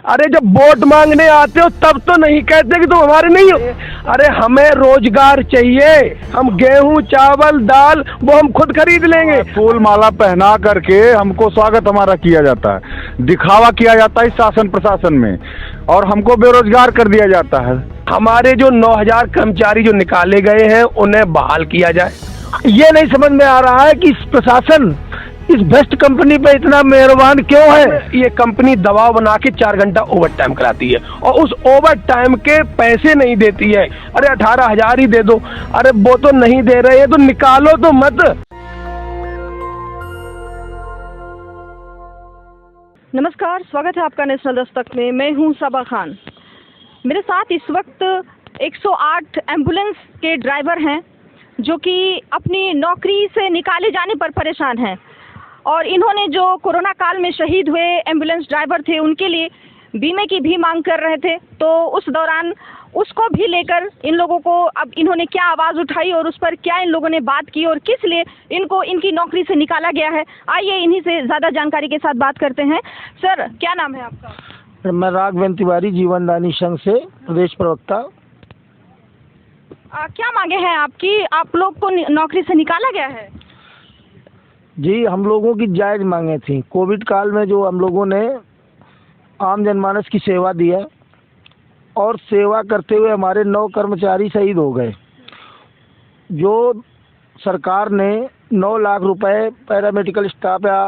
अरे जब वोट मांगने आते हो तब तो नहीं कहते कि तुम हमारे नहीं हो। अरे हमें रोजगार चाहिए, हम गेहूं चावल दाल वो हम खुद खरीद लेंगे। फूल माला पहना करके हमको स्वागत हमारा किया जाता है, दिखावा किया जाता है इस शासन प्रशासन में, और हमको बेरोजगार कर दिया जाता है। हमारे जो 9,000 कर्मचारी जो निकाले गए हैं उन्हें बहाल किया जाए। ये नहीं समझ में आ रहा है कि इस प्रशासन इस भ्रष्ट कंपनी पे इतना मेहरबान क्यों है। ये कंपनी दबाव बना के 4 घंटा ओवर टाइम कराती है और उस ओवर टाइम के पैसे नहीं देती है। अरे 18,000 ही दे दो। अरे वो तो नहीं दे रहे हैं तो निकालो तो मत। नमस्कार, स्वागत है आपका नेशनल दस्तक में। मैं हूं सबा खान। मेरे साथ इस वक्त 108 एम्बुलेंस के ड्राइवर हैं जो कि अपनी नौकरी से निकाले जाने पर परेशान हैं, और इन्होंने जो कोरोना काल में शहीद हुए एम्बुलेंस ड्राइवर थे उनके लिए बीमे की भी मांग कर रहे थे। तो उस दौरान उसको भी लेकर इन लोगों को अब इन्होंने क्या आवाज़ उठाई और उस पर क्या इन लोगों ने बात की और किस लिए इनको इनकी नौकरी से निकाला गया है, आइए इन्हीं से ज़्यादा जानकारी के साथ बात करते हैं। सर, क्या नाम है आपका? मैं राघवेंद्र तिवारी, जीवनदानी संघ से प्रदेश प्रवक्ता। क्या मांगे हैं आपकी? आप लोग को नौकरी से निकाला गया है? जी, हम लोगों की जायज़ मांगे थी। कोविड काल में जो हम लोगों ने आम जनमानस की सेवा दी है और सेवा करते हुए हमारे 9 कर्मचारी शहीद हो गए। जो सरकार ने 9 लाख रुपए पैरामेडिकल स्टाफ या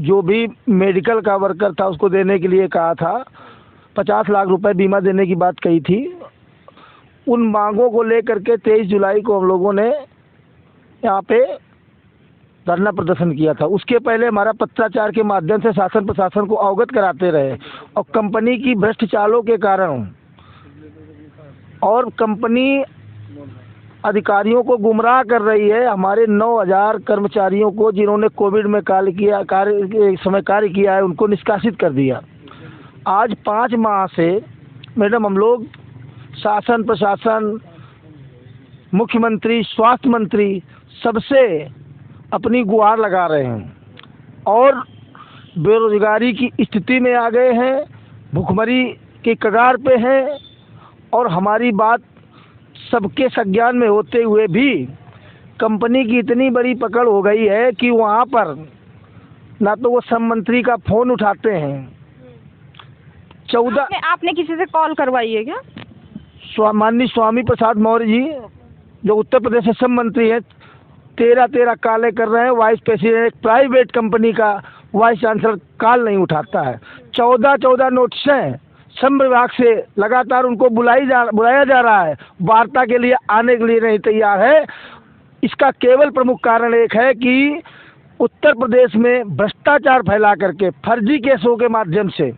जो भी मेडिकल का वर्कर था उसको देने के लिए कहा था, 50 लाख रुपए बीमा देने की बात कही थी। उन मांगों को लेकर के 23 जुलाई को हम लोगों ने यहाँ पे धरना प्रदर्शन किया था। उसके पहले हमारा पत्राचार के माध्यम से शासन प्रशासन को अवगत कराते रहे, और कंपनी की भ्रष्ट चालों के कारण और कंपनी अधिकारियों को गुमराह कर रही है। हमारे 9,000 कर्मचारियों को जिन्होंने कोविड में कार्य किया है उनको निष्कासित कर दिया। आज 5 माह से मैडम हम लोग शासन प्रशासन, मुख्यमंत्री, स्वास्थ्य मंत्री सबसे अपनी गुहार लगा रहे हैं और बेरोजगारी की स्थिति में आ गए हैं, भुखमरी की कगार पे हैं। और हमारी बात सबके संज्ञान में होते हुए भी कंपनी की इतनी बड़ी पकड़ हो गई है कि वहाँ पर ना तो वो श्रम मंत्री का फ़ोन उठाते हैं। 14 आपने किसी से कॉल करवाई है क्या? माननीय स्वामी प्रसाद मौर्य जी जो उत्तर प्रदेश के श्रम मंत्री हैं, 13 कालें कर रहे हैं। वाइस प्रेसिडेंट एक प्राइवेट कंपनी का वाइस चांसलर कॉल नहीं उठाता है। 14 नोटिसें श्रम विभाग से लगातार उनको बुलाया जा रहा है, वार्ता के लिए आने के लिए नहीं तैयार है। इसका केवल प्रमुख कारण एक है कि उत्तर प्रदेश में भ्रष्टाचार फैला करके फर्जी केसों के माध्यम से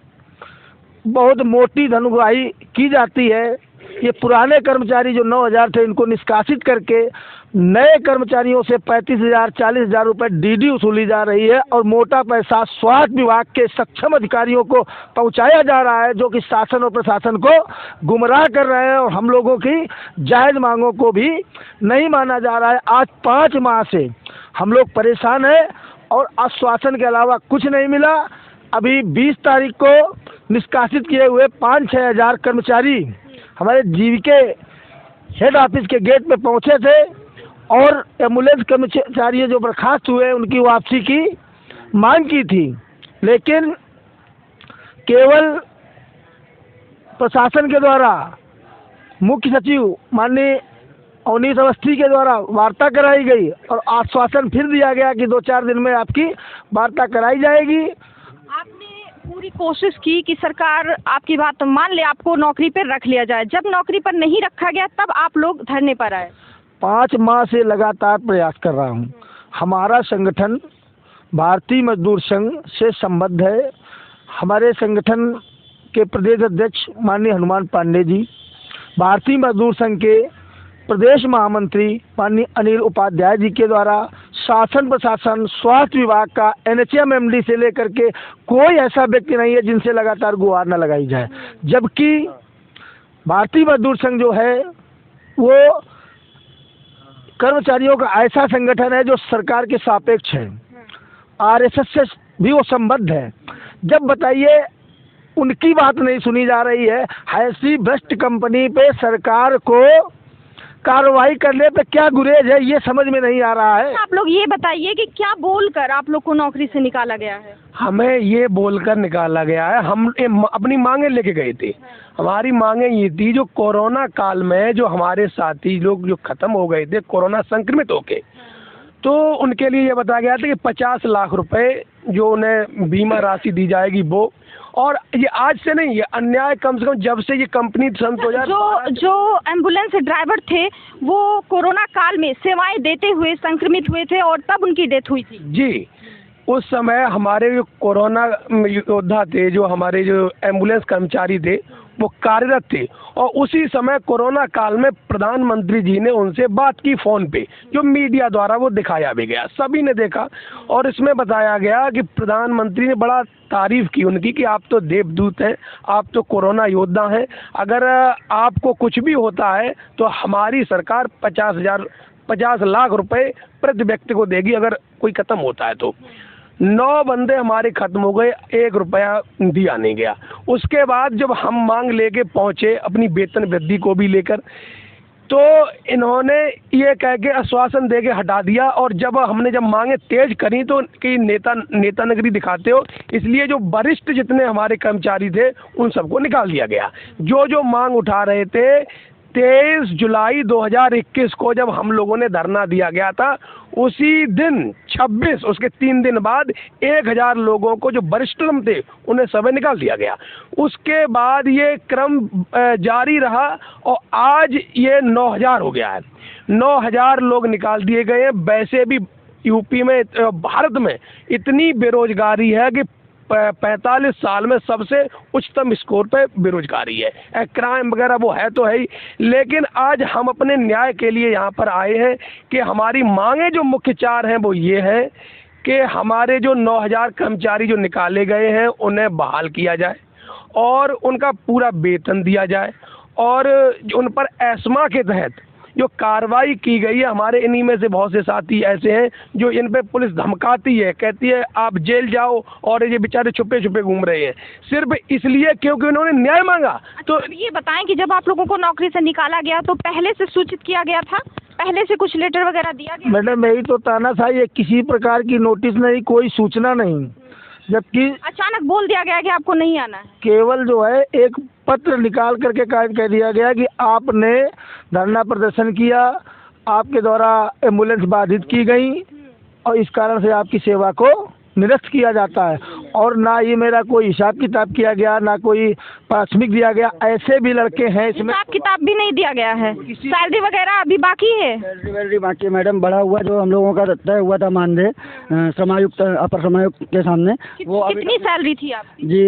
बहुत मोटी धनउगाही की जाती है। ये पुराने कर्मचारी जो 9,000 थे इनको निष्कासित करके नए कर्मचारियों से 35,000 40,000 रुपये डीडी वसूली जा रही है, और मोटा पैसा स्वास्थ्य विभाग के सक्षम अधिकारियों को पहुंचाया जा रहा है, जो कि शासन और प्रशासन को गुमराह कर रहे हैं और हम लोगों की जायज़ मांगों को भी नहीं माना जा रहा है। आज 5 माह से हम लोग परेशान हैं और आश्वासन के अलावा कुछ नहीं मिला। अभी 20 तारीख को निष्कासित किए हुए 5-6 हज़ार कर्मचारी हमारे जीविके हेड ऑफिस के गेट पे पहुंचे थे और एम्बुलेंस कर्मचारी जो बर्खास्त हुए उनकी वापसी की मांग की थी, लेकिन केवल प्रशासन के द्वारा मुख्य सचिव माननीय अवनीश अवस्थी के द्वारा वार्ता कराई गई और आश्वासन फिर दिया गया कि 2-4 दिन में आपकी वार्ता कराई जाएगी। आपने पूरी कोशिश की कि सरकार आपकी बात मान ले, आपको नौकरी पर रख लिया जाए। जब नौकरी पर नहीं रखा गया तब आप लोग धरने पर आए। 5 माह से लगातार प्रयास कर रहा हूँ। हमारा संगठन भारतीय मजदूर संघ से संबद्ध है। हमारे संगठन के प्रदेश अध्यक्ष माननीय हनुमान पांडे जी, भारतीय मजदूर संघ के प्रदेश महामंत्री माननीय अनिल उपाध्याय जी के द्वारा शासन प्रशासन, स्वास्थ्य विभाग का NHM MD से लेकर के कोई ऐसा व्यक्ति नहीं है जिनसे लगातार गुहार न लगाई जाए। जबकि भारतीय मजदूर संघ जो है वो कर्मचारियों का ऐसा संगठन है जो सरकार के सापेक्ष है, RSS से भी वो संबद्ध है। जब बताइए उनकी बात नहीं सुनी जा रही है। ऐसी भ्रष्ट कंपनी पे सरकार को कार्रवाई करने पे क्या गुरेज है, ये समझ में नहीं आ रहा है। आप लोग ये बताइए कि क्या बोलकर आप लोग को नौकरी से निकाला गया है? हमें ये बोलकर निकाला गया है, हम अपनी मांगे लेके गए थे। हमारी मांगे ये थी, जो कोरोना काल में जो हमारे साथी लोग जो खत्म हो गए थे कोरोना संक्रमित होके, तो उनके लिए ये बताया गया था कि 50 लाख रुपए जो उन्हें बीमा राशि दी जाएगी वो, और ये आज से नहीं, ये अन्याय कम से कम जब से ये कंपनी सन 2012 जो एम्बुलेंस ड्राइवर थे वो कोरोना काल में सेवाएं देते हुए संक्रमित हुए थे और तब उनकी डेथ हुई थी। जी, उस समय हमारे जो कोरोना योद्धा थे, जो हमारे जो एम्बुलेंस कर्मचारी थे, वो कार्यरत थे, और उसी समय कोरोना काल में प्रधानमंत्री जी ने उनसे बात की फ़ोन पे, जो मीडिया द्वारा वो दिखाया भी गया, सभी ने देखा। और इसमें बताया गया कि प्रधानमंत्री ने बड़ा तारीफ़ की उनकी कि आप तो देवदूत हैं, आप तो कोरोना योद्धा हैं, अगर आपको कुछ भी होता है तो हमारी सरकार 50 लाख रुपए प्रति व्यक्ति को देगी अगर कोई ख़त्म होता है तो। 9 बंदे हमारे खत्म हो गए, 1 रुपया दिया नहीं गया। उसके बाद जब हम मांग लेके पहुंचे अपनी वेतन वृद्धि को भी लेकर, तो इन्होंने ये कह के आश्वासन दे के हटा दिया, और जब हमने मांगे तेज करी तो कि नेतानगरी दिखाते हो, इसलिए जो वरिष्ठ जितने हमारे कर्मचारी थे उन सबको निकाल दिया गया। जो मांग उठा रहे थे, 23 जुलाई 2021 को जब हम लोगों ने धरना दिया गया था, उसी दिन 26 उसके 3 दिन बाद 1000 लोगों को जो वरिष्ठतम थे उन्हें सब निकाल दिया गया। उसके बाद ये क्रम जारी रहा और आज ये 9000 हो गया है। 9000 लोग निकाल दिए गए हैं। वैसे भी यूपी में, भारत में इतनी बेरोजगारी है कि 45 साल में सबसे उच्चतम स्कोर पे बेरोजगारी है। क्राइम वगैरह वो है तो है ही, लेकिन आज हम अपने न्याय के लिए यहाँ पर आए हैं कि हमारी मांगे जो मुख्य 4 हैं वो ये हैं कि हमारे जो 9000 कर्मचारी जो निकाले गए हैं उन्हें बहाल किया जाए और उनका पूरा वेतन दिया जाए, और उन पर एस्मा के तहत जो कार्रवाई की गई है, हमारे इन्हीं में से बहुत से साथी ऐसे हैं जो इन पे पुलिस धमकाती है, कहती है आप जेल जाओ, और ये बेचारे छुपे छुपे घूम रहे हैं सिर्फ इसलिए क्योंकि उन्होंने न्याय मांगा। तो ये बताएं कि जब आप लोगों को नौकरी से निकाला गया तो पहले से सूचित किया गया था, पहले से कुछ लेटर वगैरह दिया गया? मैडम यही तो तानाशाही है, किसी प्रकार की नोटिस नहीं, कोई सूचना नहीं, जबकि अचानक बोल दिया गया कि आपको नहीं आना है। केवल जो है एक पत्र निकाल करके कह दिया गया कि आपने धरना प्रदर्शन किया, आपके द्वारा एम्बुलेंस बाधित की गई और इस कारण से आपकी सेवा को निरस्त किया जाता है, और ना ये मेरा कोई हिसाब किताब किया गया, ना कोई प्राथमिक दिया गया। ऐसे भी लड़के हैं इसमें, हिसाब किताब भी नहीं दिया गया है, सैलरी वगैरह अभी बाकी है। सैलरी बाकी है मैडम, बढ़ा हुआ जो हम लोगों का तय हुआ था मानदेय समायुक्त अपर समायुक्त के सामने, वो कितनी सैलरी थी आपकी? जी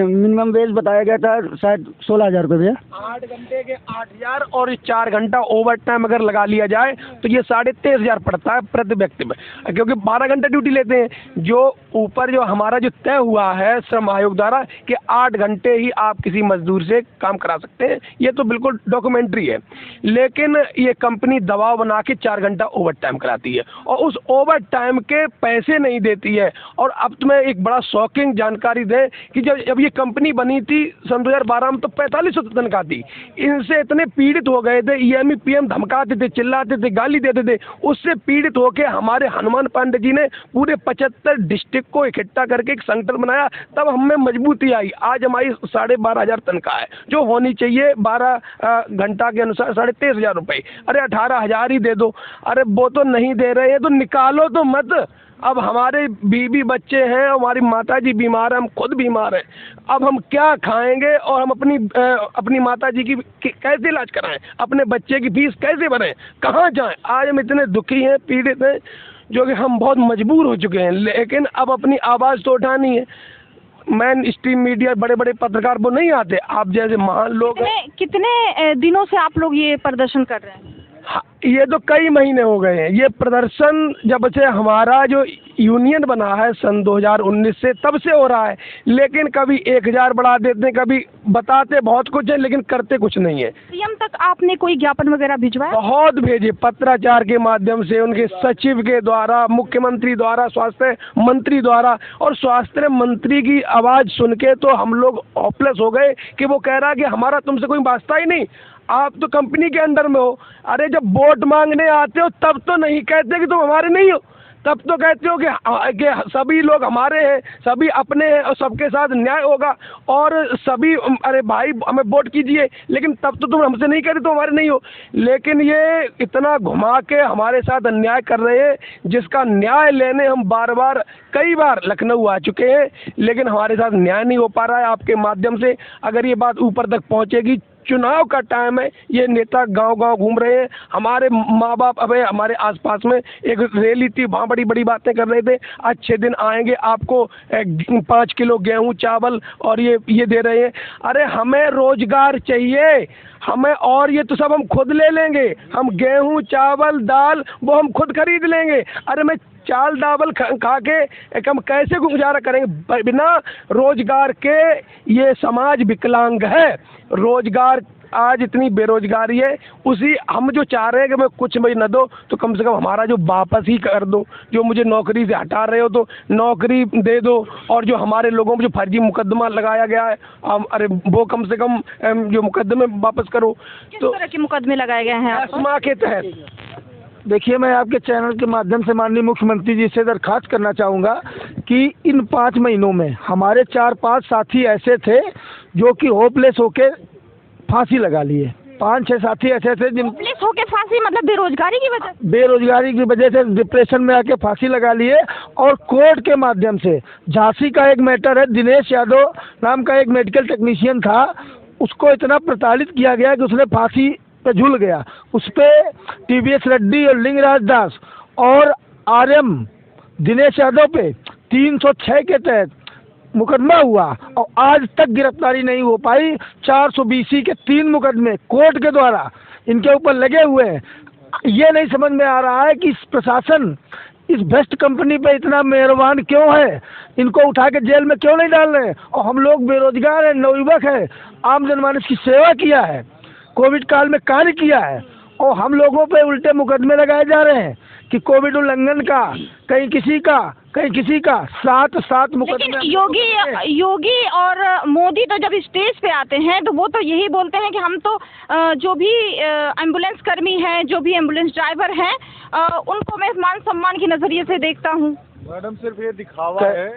मिनिमम वेज बताया गया था शायद 16,000 रुपये भैया। 8 घंटे के 8000 और 4 घंटा ओवर टाइम अगर लगा लिया जाए तो ये 23,500 पड़ता है प्रति व्यक्ति में, क्योंकि 12 घंटे ड्यूटी लेते हैं। जो ऊपर जो हमारा जो तय हुआ है श्रम आयोग द्वारा कि 8 घंटे ही आप किसी मजदूर से काम करा सकते हैं, ये तो बिल्कुल डॉक्यूमेंट्री है, लेकिन ये कंपनी दबाव बना के 4 घंटा ओवर टाइम कराती है और उस ओवर टाइम के पैसे नहीं देती है। और अब तुम्हें एक बड़ा शॉकिंग जानकारी दे कि जब ये कंपनी बनी थी सन 2012 में तो 4500 तनख्वाह थी। इनसे इतने पीड़ित हो गए थे, EMI PM धमकाते थे, चिल्लाते थे, गाली देते थे, उससे पीड़ित होकर हमारे हनुमान पांडे जी ने पूरे 75 डिस्ट्रिक्ट को इकट्ठा करके एक संगठन बनाया, तब हमें मजबूती आई। आज हमारी 12,500 तनख्वाह है, जो होनी चाहिए 12 घंटा के अनुसार 23,500 रुपये। अरे 18,000 ही दे दो। अरे वो तो नहीं दे रहे हैं तो निकालो तो मत। अब हमारे बीवी बच्चे हैं, हमारी माताजी बीमार है, हम खुद बीमार हैं, अब हम क्या खाएंगे और हम अपनी माताजी की कैसे इलाज कराएं, अपने बच्चे की फीस कैसे भरें, कहाँ जाएं। आज हम इतने दुखी हैं, पीड़ित हैं, जो कि हम बहुत मजबूर हो चुके हैं, लेकिन अब अपनी आवाज़ तो उठानी है। मैन स्ट्रीम मीडिया, बड़े बड़े पत्रकार वो नहीं आते, आप जैसे महान लोग हैं। कितने दिनों से आप लोग ये प्रदर्शन कर रहे हैं? ये तो कई महीने हो गए हैं। ये प्रदर्शन जब से हमारा जो यूनियन बना है सन 2019 से, तब से हो रहा है। लेकिन कभी 1000 बढ़ा देते हैं, कभी बताते बहुत कुछ है लेकिन करते कुछ नहीं है। सीएम तक आपने कोई ज्ञापन वगैरह भिजवाया? बहुत भेजे, पत्राचार के माध्यम से, उनके सचिव के द्वारा, मुख्यमंत्री द्वारा, स्वास्थ्य मंत्री द्वारा। और स्वास्थ्य मंत्री की आवाज़ सुन के तो हम लोग होपलेस हो गए कि वो कह रहा है कि हमारा तुमसे कोई वास्ता ही नहीं, आप तो कंपनी के अंडर में हो। अरे जब वोट मांगने आते हो तब तो नहीं कहते कि तुम हमारे नहीं हो, तब तो कहते हो कि सभी लोग हमारे हैं, सभी अपने हैं और सबके साथ न्याय होगा और सभी, अरे भाई हमें वोट कीजिए, लेकिन तब तो तुम हमसे नहीं कहते, तुम हमारे नहीं हो। लेकिन ये इतना घुमा के हमारे साथ अन्याय कर रहे हैं, जिसका न्याय लेने हम बार बार कई बार लखनऊ आ चुके हैं, लेकिन हमारे साथ न्याय नहीं हो पा रहा है। आपके माध्यम से अगर ये बात ऊपर तक पहुँचेगी, चुनाव का टाइम है, ये नेता गांव-गांव घूम रहे हैं। हमारे माँ बाप अबे हमारे आसपास में एक रैली थी, वहाँ बड़ी बड़ी बातें कर रहे थे, अच्छे दिन आएंगे, आपको 5 किलो गेहूँ चावल और ये दे रहे हैं। अरे हमें रोजगार चाहिए हमें, और ये तो सब हम खुद ले लेंगे। हम गेहूँ चावल दाल वो हम खुद खरीद लेंगे। अरे मैं चाल दावल खा के हम कैसे गुजारा करेंगे? बिना रोजगार के ये समाज विकलांग है। रोजगार, आज इतनी बेरोजगारी है, उसी हम जो चाह रहे हैं कि मैं कुछ मुझे न दो तो कम से कम हमारा जो वापस ही कर दो, जो मुझे नौकरी से हटा रहे हो तो नौकरी दे दो, और जो हमारे लोगों पर जो फर्जी मुकदमा लगाया गया है, अरे वो कम से कम जो मुकदमे वापस करो। किस तो तरह के मुकदमे लगाए गए हैं आपको? एस्मा के तहत। देखिए, मैं आपके चैनल के माध्यम से माननीय मुख्यमंत्री जी से दरखास्त करना चाहूँगा कि इन 5 महीनों में हमारे 4-5 साथी ऐसे थे जो कि होपलेस होके फांसी लगा लिए। 5-6 साथी ऐसे थे जिन होपलेस होके फांसी, मतलब बेरोजगारी की वजह से डिप्रेशन में आके फांसी लगा लिए। और कोर्ट के माध्यम से झांसी का एक मैटर है, दिनेश यादव नाम का एक मेडिकल टेक्नीशियन था, उसको इतना प्रताड़ित किया गया कि उसने फांसी पे झूल गया। उस पर टीवीएस रेड्डी और लिंगराज दास और आरएम दिनेश यादव पे 306 के तहत मुकदमा हुआ और आज तक गिरफ्तारी नहीं हो पाई। 420 के 3 मुकदमे कोर्ट के द्वारा इनके ऊपर लगे हुए हैं। ये नहीं समझ में आ रहा है कि प्रशासन इस बेस्ट कंपनी पे इतना मेहरबान क्यों है, इनको उठा के जेल में क्यों नहीं डाल रहे हैं। और हम लोग बेरोजगार हैं, नवयुवक हैं, आम जनमानस की सेवा किया है, कोविड काल में कार्य किया है, और हम लोगों पे उल्टे मुकदमे लगाए जा रहे हैं कि कोविड उल्लंघन का, कहीं किसी का 7 मुकदमे। लेकिन योगी और मोदी तो जब स्टेज पे आते हैं तो वो तो यही बोलते हैं कि हम तो जो भी एम्बुलेंस कर्मी हैं, जो भी एम्बुलेंस ड्राइवर हैं, उनको मैं मान सम्मान के नजरिए से देखता हूँ। मैडम सिर्फ ये दिखावा है,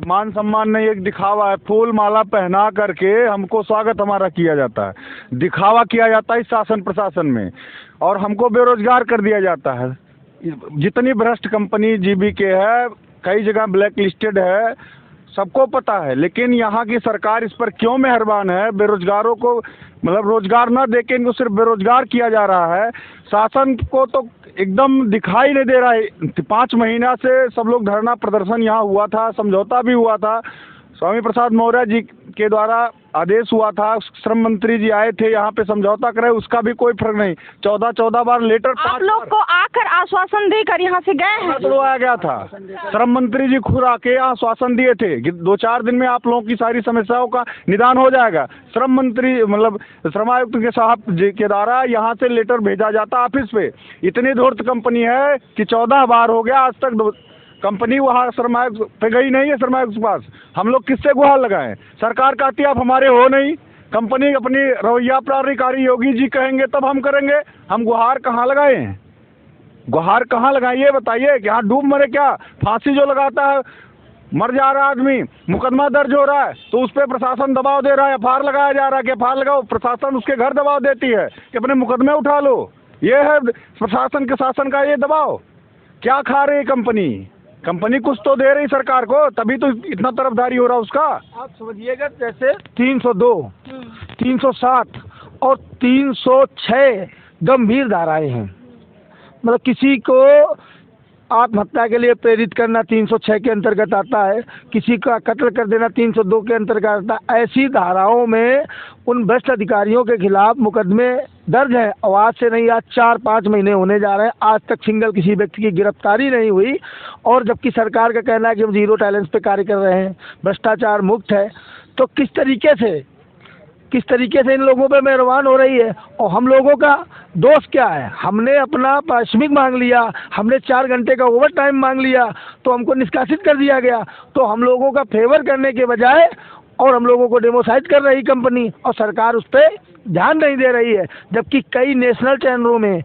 मान सम्मान नहीं, एक दिखावा है। फूल माला पहना करके हमको स्वागत हमारा किया जाता है, दिखावा किया जाता है इस शासन प्रशासन में, और हमको बेरोजगार कर दिया जाता है। जितनी भ्रष्ट कंपनी जीबीके है, कई जगह ब्लैक लिस्टेड है, सबको पता है। लेकिन यहाँ की सरकार इस पर क्यों मेहरबान है? बेरोजगारों को मतलब रोजगार न देके इनको सिर्फ बेरोजगार किया जा रहा है। शासन को तो एकदम दिखाई नहीं दे रहा है। 5 महीना से सब लोग धरना प्रदर्शन यहाँ हुआ था, समझौता भी हुआ था, स्वामी प्रसाद मौर्य जी के द्वारा आदेश हुआ था, श्रम मंत्री जी आए थे यहाँ पे समझौता करे, उसका भी कोई फर्क नहीं। 14 बार लेटर आप लोग को आकर आश्वासन देकर यहाँ से गए हैं? तो आया गया था, श्रम मंत्री जी खुद आके आश्वासन दिए थे कि 2-4 दिन में आप लोगों की सारी समस्याओं का निदान हो जाएगा। श्रम मंत्री मतलब श्रम आयुक्त के साहब जी के द्वारा यहाँ से लेटर भेजा जाता ऑफिस पे। इतनी धूर्त कंपनी है कि 14 बार हो गया, आज तक कंपनी वहाँ श्रम आयुक्त पे गई नहीं है। श्रम आयुक्त के पास हम लोग किससे गुहार लगाएं? सरकार कहती है आप हमारे हो नहीं, कंपनी अपनी रवैया प्राधिकारी योगी जी कहेंगे तब हम करेंगे। हम गुहार कहाँ लगाएं? गुहार कहाँ लगाएं ये बताइए। कि यहाँ डूब मरे क्या? फांसी जो लगाता है, मर जा रहा आदमी, मुकदमा दर्ज हो रहा है तो उस पर प्रशासन दबाव दे रहा है, एफआईआर लगाया जा रहा है कि एफआईआर लगाओ। प्रशासन उसके घर दबाव देती है कि अपने मुकदमे उठा लो। ये है प्रशासन के शासन का ये दबाव। क्या खा रही कंपनी कुछ तो दे रही सरकार को, तभी तो इतना तरफदारी हो रहा उसका। आप समझिएगा, जैसे 302, 307 और 306 गंभीर धाराएं हैं। मतलब किसी को आत्महत्या के लिए प्रेरित करना 306 के अंतर्गत आता है, किसी का कत्ल कर देना 302 के अंतर्गत आता है। ऐसी धाराओं में उन भ्रष्ट अधिकारियों के खिलाफ मुकदमे दर्ज है और आज से नहीं, आज 4-5 महीने होने जा रहे हैं, आज तक सिंगल किसी व्यक्ति की गिरफ्तारी नहीं हुई। और जबकि सरकार का कहना है कि हम जीरो टॉलरेंस पे कार्य कर रहे हैं, भ्रष्टाचार मुक्त है, तो किस तरीके से इन लोगों पे मेहरबान हो रही है। और हम लोगों का दोष क्या है? हमने अपना पारिश्रमिक मांग लिया, हमने 4 घंटे का ओवर टाइम मांग लिया तो हमको निष्कासित कर दिया गया। तो हम लोगों का फेवर करने के बजाय और हम लोगों को डिमोसाइज कर रही कंपनी, और सरकार उस पर ध्यान नहीं दे रही है। जबकि कई नेशनल चैनलों में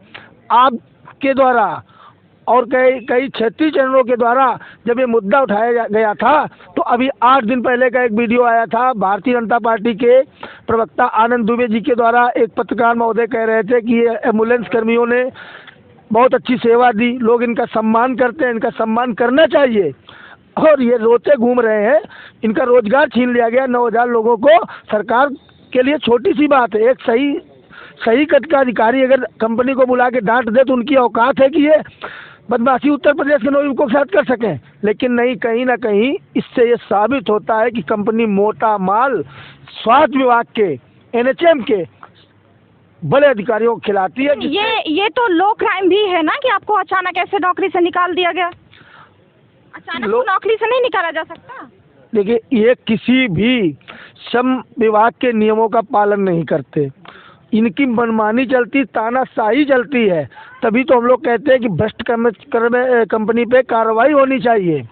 आपके द्वारा और कई क्षेत्रीय चैनलों के द्वारा जब ये मुद्दा उठाया गया था, तो अभी 8 दिन पहले का एक वीडियो आया था, भारतीय जनता पार्टी के प्रवक्ता आनंद दुबे जी के द्वारा एक पत्रकार महोदय कह रहे थे कि ये एम्बुलेंस कर्मियों ने बहुत अच्छी सेवा दी, लोग इनका सम्मान करते हैं, इनका सम्मान करना चाहिए। और ये रोते घूम रहे हैं, इनका रोजगार छीन लिया गया 9000 लोगों को। सरकार के लिए छोटी सी बात है, एक सही कद का अधिकारी अगर कंपनी को बुला के डांट दे तो उनकी औकात है कि ये बदमाशी उत्तर प्रदेश के लोगों के साथ कर सकें। लेकिन नहीं, कहीं ना कहीं इससे ये साबित होता है कि कंपनी मोटा माल स्वास्थ्य विभाग के, NHM के बड़े अधिकारियों को खिलाती है। ये तो लो क्राइम भी है ना कि आपको अचानक ऐसे नौकरी से निकाल दिया गया। अचानक तो नौकरी से नहीं निकाला जा सकता। देखिए, ये किसी भी श्रम विभाग के नियमों का पालन नहीं करते, इनकी मनमानी चलती, तानाशाही चलती है। तभी तो हम लोग कहते हैं कि भ्रष्ट कंपनी पे कार्रवाई होनी चाहिए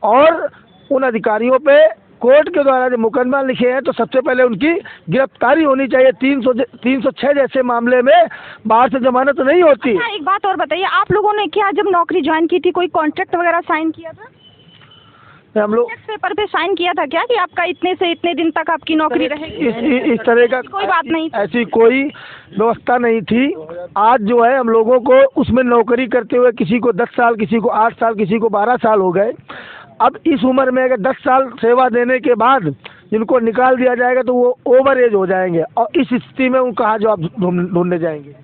और उन अधिकारियों पे कोर्ट के द्वारा जो मुकदमा लिखे हैं तो सबसे पहले उनकी गिरफ्तारी होनी चाहिए। 306 जैसे मामले में बाहर से जमानत नहीं होती। अच्छा, एक बात और बताइए, आप लोगों ने क्या जब नौकरी ज्वाइन की थी कोई कॉन्ट्रैक्ट वगैरह साइन किया था? हम लोग पेपर पे साइन किया था क्या कि आपका इतने से इतने दिन तक आपकी नौकरी रहेगी? इस तरह का कोई बात नहीं, ऐसी कोई व्यवस्था नहीं थी। आज जो है हम लोगों को उसमें नौकरी करते हुए किसी को 10 साल, किसी को 8 साल, किसी को 12 साल हो गए। अब इस उम्र में अगर 10 साल सेवा देने के बाद जिनको निकाल दिया जाएगा तो वो ओवर एज हो जाएंगे और इस स्थिति में उनको कहाँ जॉब ढूंढने जाएंगे।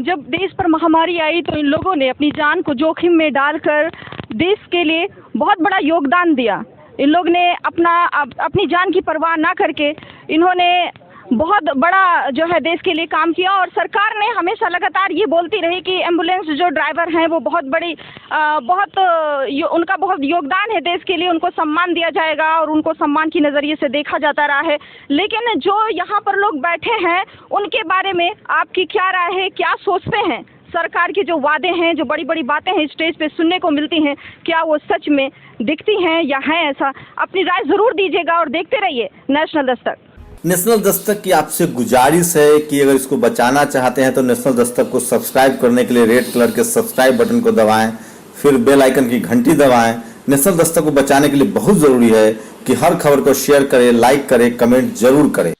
जब देश पर महामारी आई तो इन लोगों ने अपनी जान को जोखिम में डालकर देश के लिए बहुत बड़ा योगदान दिया। इन लोग ने अपनी जान की परवाह ना करके इन्होंने बहुत बड़ा जो है देश के लिए काम किया। और सरकार ने हमेशा लगातार ये बोलती रही कि एम्बुलेंस जो ड्राइवर हैं वो बहुत बड़ी उनका बहुत योगदान है देश के लिए, उनको सम्मान दिया जाएगा और उनको सम्मान की नज़रिए से देखा जाता रहा है। लेकिन जो यहाँ पर लोग बैठे हैं उनके बारे में आपकी क्या राय है? क्या सोचते हैं? सरकार के जो वादे हैं, जो बड़ी बड़ी बातें हैं स्टेज पे सुनने को मिलती हैं, क्या वो सच में दिखती हैं या है ऐसा? अपनी राय ज़रूर दीजिएगा और देखते रहिए नेशनल दस्तक। नेशनल दस्तक की आपसे गुजारिश है कि अगर इसको बचाना चाहते हैं तो नेशनल दस्तक को सब्सक्राइब करने के लिए रेड कलर के सब्सक्राइब बटन को दबाएं, फिर बेल आइकन की घंटी दबाएं। नेशनल दस्तक को बचाने के लिए बहुत जरूरी है कि हर खबर को शेयर करें, लाइक करें, कमेंट जरूर करें।